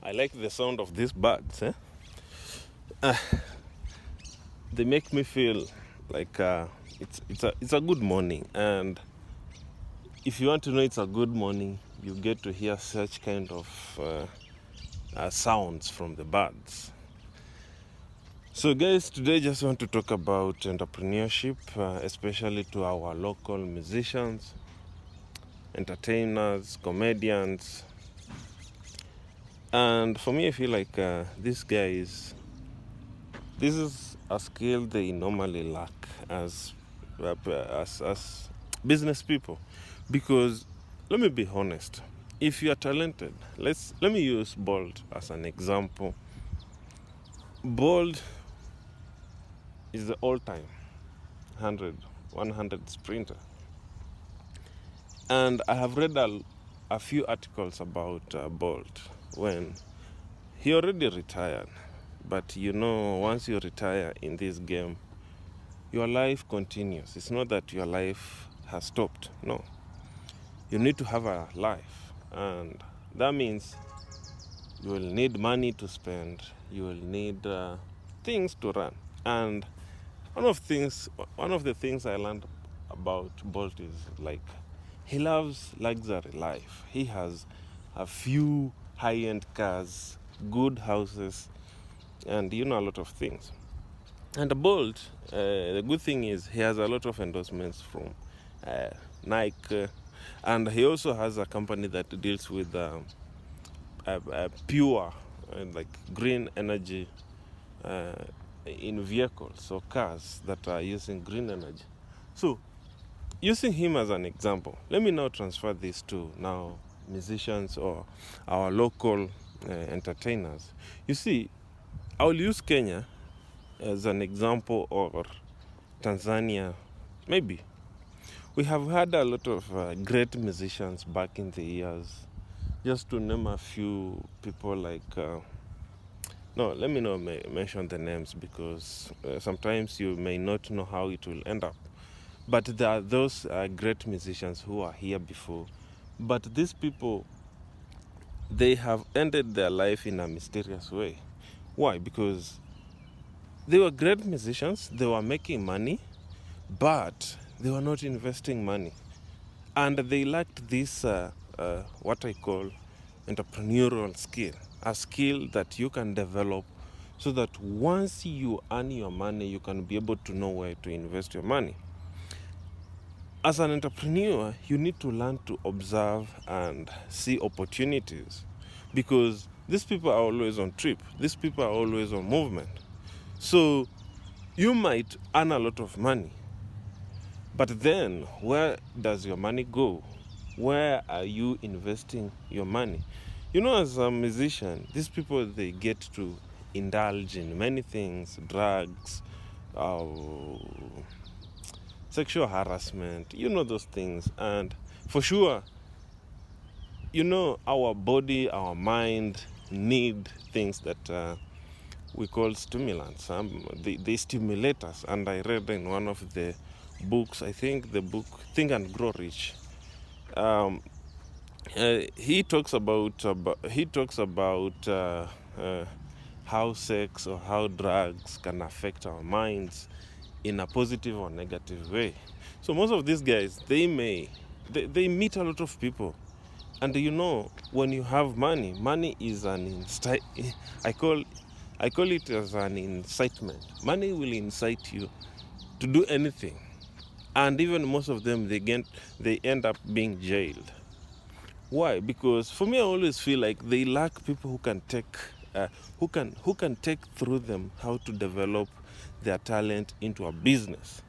I like the sound of these birds. They make me feel like it's a good morning. And if you want to know it's a good morning, you get to hear such kind of sounds from the birds. So guys, today I just want to talk about entrepreneurship, especially to our local musicians, entertainers, comedians. And for me, I feel like this is a skill they normally lack as business people. Because let me be honest, if you are talented, let me use Bolt as an example. Bolt is the all-time 100 sprinter. And I have read a few articles about Bolt when he already retired. But you know, once you retire in this game, your life continues. It's not that your life has stopped. No. You need to have a life. And that means you will need money to spend. You will need things to run. And one of the things I learned about Bolt is like he loves luxury life. He has a few high-end cars, good houses, and a lot of things. And Bolt, the good thing is he has a lot of endorsements from Nike, and he also has a company that deals with pure like green energy in vehicles or cars that are using green energy. So, using him as an example, let me now transfer this to now musicians or our local entertainers. You see, I will use Kenya as an example, or Tanzania, maybe. We have had a lot of great musicians back in the years. Just to name a few people like, no, let me not mention the names because sometimes you may not know how it will end up. But there are those great musicians who are here before. But these people, they have ended their life in a mysterious way. Why? Because they were great musicians, they were making money, but they were not investing money. And they lacked this, what I call entrepreneurial skill, a skill that you can develop so that once you earn your money, you can be able to know where to invest your money. As an entrepreneur, you need to learn to observe and see opportunities because these people are always on trip. These people are always on movement. So you might earn a lot of money, but then where does your money go? Where are you investing your money? As a musician, these people, they get to indulge in many things, drugs, sexual harassment, those things. And for sure, our body, our mind need things that we call stimulants. They stimulate us. And I read in one of the books, I think the book Think and Grow Rich, he talks about how sex or how drugs can affect our minds in a positive or negative way. So most of these guys, they meet a lot of people, and when you have money is an I call it as an incitement. Money will incite you to do anything, and even most of them, they end up being jailed. Why? Because for me, I always feel like they lack people who can take through them how to develop their talent into a business.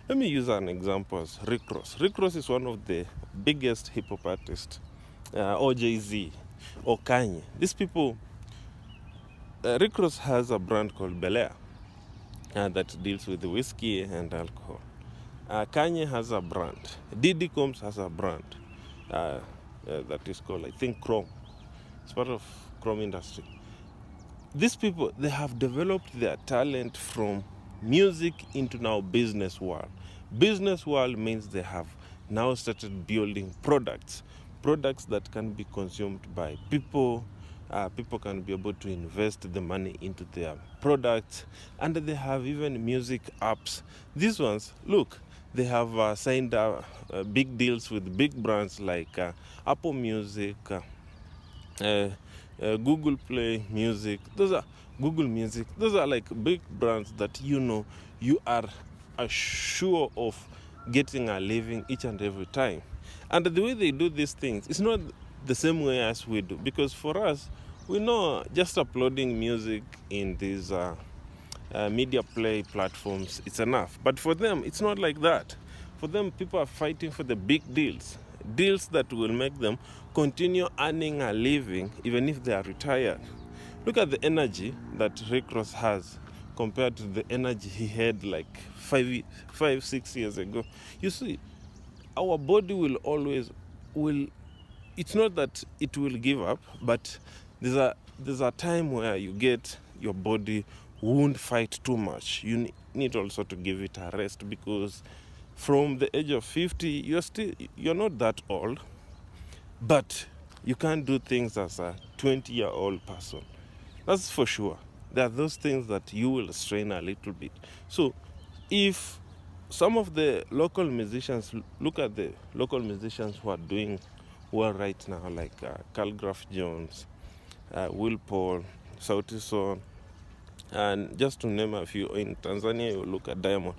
Let me use an example as Rick Ross. Rick Ross is one of the biggest hip hop artists, or Jay-Z, or Kanye. These people, Rick Ross has a brand called Bel Air that deals with whiskey and alcohol. Kanye has a brand. Diddy Combs has a brand that is called, I think, Chrome. It's part of Chrome industry. These people, they have developed their talent from music into now business world. Business world means they have now started building products that can be consumed by people, People can be able to invest the money into their products, and they have even music apps. These ones, look, they have signed big deals with big brands like Apple Music, Google Play Music. Those are Google Music. Those are like big brands that you are sure of getting a living each and every time. And the way they do these things, it's not the same way as we do, because for us, we know just uploading music in these media play platforms, it's enough. But for them, it's not like that. For them, people are fighting for the big deals that will make them continue earning a living even if they are retired. Look at the energy that Rick Ross has compared to the energy he had like 6 years ago. You see, our body will always it's not that it will give up, but there's a time where you get your body won't fight too much. You need also to give it a rest, because from the age of 50 you're not that old, but you can't do things as a 20-year-old person. That's for sure. There are those things that you will strain a little bit. So if some of the local musicians, look at the local musicians who are doing well right now, like Calgraph Jones, Will Paul, Sauti Sol, and just to name a few. In Tanzania, you look at Diamond.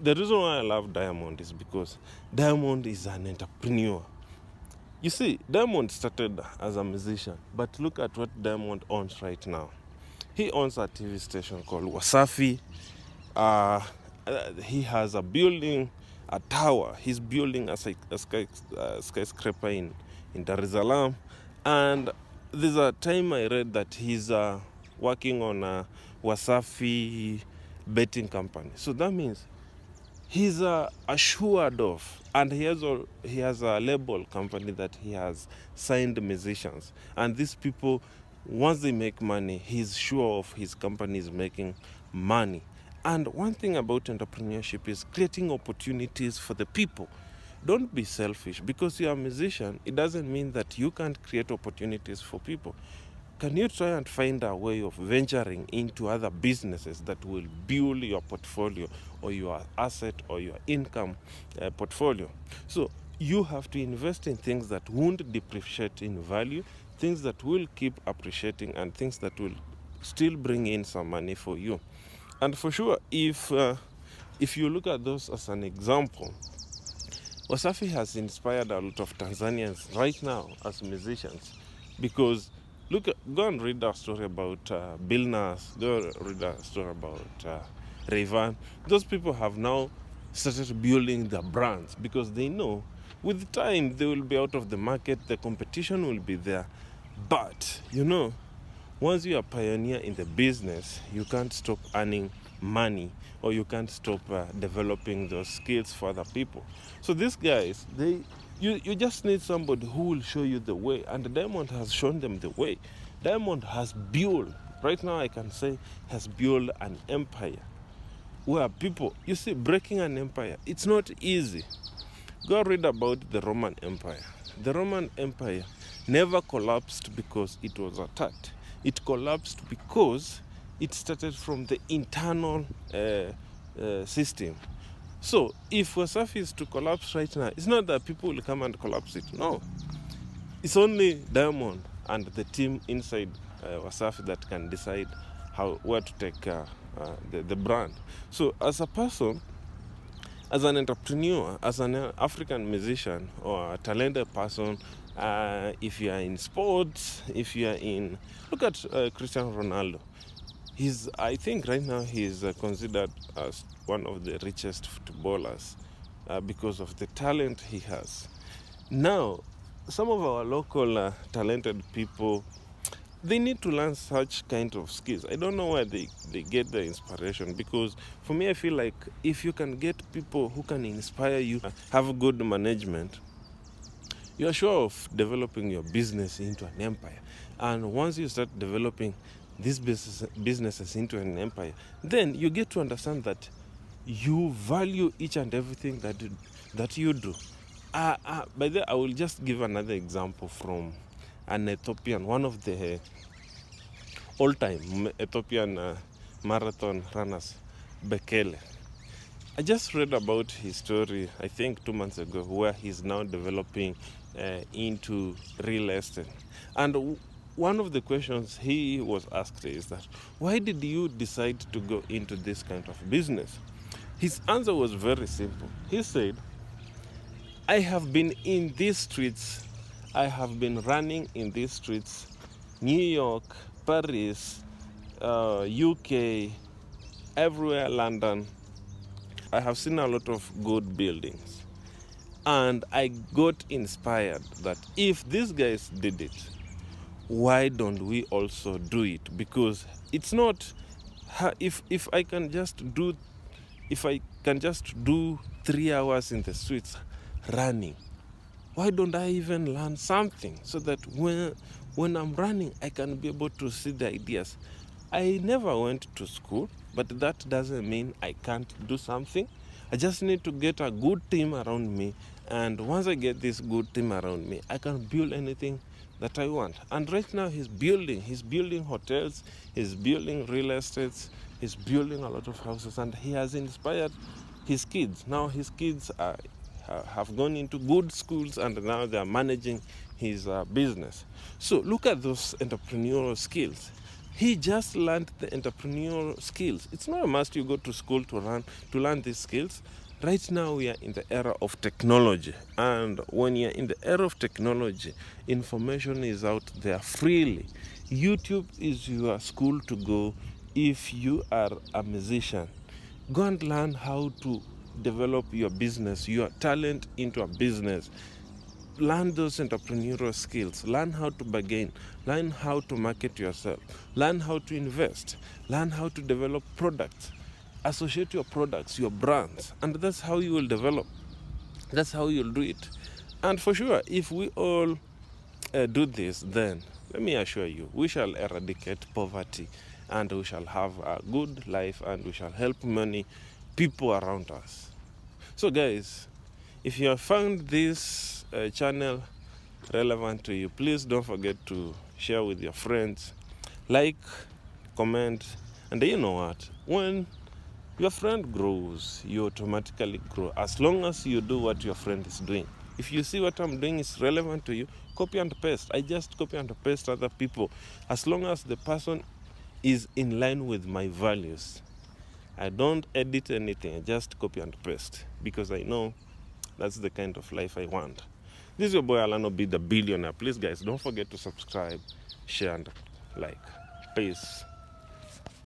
The reason why I love Diamond is because Diamond is an entrepreneur. You see, Diamond started as a musician, but look at what Diamond owns right now. He owns a TV station called Wasafi. He has a building, a tower. He's building a skyscraper in Dar es Salaam. And there's a time I read that he's working on a Wasafi betting company. So that means he's assured of, and he has a label company that he has signed musicians. And these people, once they make money, he's sure of his company is making money. And one thing about entrepreneurship is creating opportunities for the people. Don't be selfish. Because you're a musician, it doesn't mean that you can't create opportunities for people. Can you try and find a way of venturing into other businesses that will build your portfolio or your asset or your income portfolio? So you have to invest in things that won't depreciate in value, things that will keep appreciating, and things that will still bring in some money for you. And for sure, if you look at those as an example, Wasafi has inspired a lot of Tanzanians right now as musicians, because go and read a story about Bill Nas, go read a story about Rayvan. Those people have now started building their brands because they know with time they will be out of the market, the competition will be there. But, once you are a pioneer in the business, you can't stop earning money, or you can't stop developing those skills for other people. So these guys, you just need somebody who will show you the way, and Diamond has shown them the way. Diamond has built, right now I can say, has built an empire where people, you see, breaking an empire, it's not easy. Go read about the Roman Empire. The Roman Empire never collapsed because it was attacked. It collapsed because it started from the internal system. So if Wasafi is to collapse right now, it's not that people will come and collapse it. No. It's only Diamond and the team inside Wasafi that can decide where to take the brand. So as a person, as an entrepreneur, as an African musician or a talented person, if you are in sports, if you are in... Look at Cristiano Ronaldo. I think right now he's considered as one of the richest footballers because of the talent he has. Now, some of our local talented people, they need to learn such kind of skills. I don't know where they get the inspiration, because for me, I feel like if you can get people who can inspire you, have good management, you are sure of developing your business into an empire. And once you start developing these businesses into an empire, then you get to understand that you value each and everything that you do. By the way, I will just give another example from an Ethiopian, one of the all-time Ethiopian marathon runners, Bekele. I just read about his story, I think 2 months ago, where he's now developing into real estate. And one of the questions he was asked is that, why did you decide to go into this kind of business? His answer was very simple. He said, I have been in these streets, I have been running in these streets, New York, Paris, UK, everywhere, London. I have seen a lot of good buildings. And I got inspired that if these guys did it, why don't we also do it? Because it's not, if I can just do 3 hours in the streets running, why don't I even learn something so that when I'm running, I can be able to see the ideas? I never went to school, but that doesn't mean I can't do something. I just need to get a good team around me, and once I get this good team around me, I can build anything that I want. And right now he's building hotels, he's building real estates, he's building a lot of houses, and he has inspired his kids. Now his kids have gone into good schools, and now they are managing his business. So look at those entrepreneurial skills. He just learned the entrepreneurial skills. It's not a must you go to school to learn these skills. Right now we are in the era of technology, and when you're in the era of technology, information is out there freely. YouTube is your school to go. If you are a musician, go and learn how to develop your business, your talent into a business. Learn those entrepreneurial skills. Learn how to bargain. Learn how to market yourself. Learn how to invest. Learn how to develop products. Associate your products, your brands, and that's how you will develop. That's how you'll do it. And for sure, if we all do this, then let me assure you, we shall eradicate poverty, and we shall have a good life, and we shall help many people around us. So guys, if you have found this channel relevant to you, please don't forget to share with your friends, like, comment, and you know what? When your friend grows, you automatically grow, as long as you do what your friend is doing. If you see what I'm doing is relevant to you, copy and paste. I just copy and paste other people. As long as the person is in line with my values, I don't edit anything. I just copy and paste, because I know that's the kind of life I want. This is your boy Alano Be the Billionaire. Please guys, don't forget to subscribe, share, and like. Peace.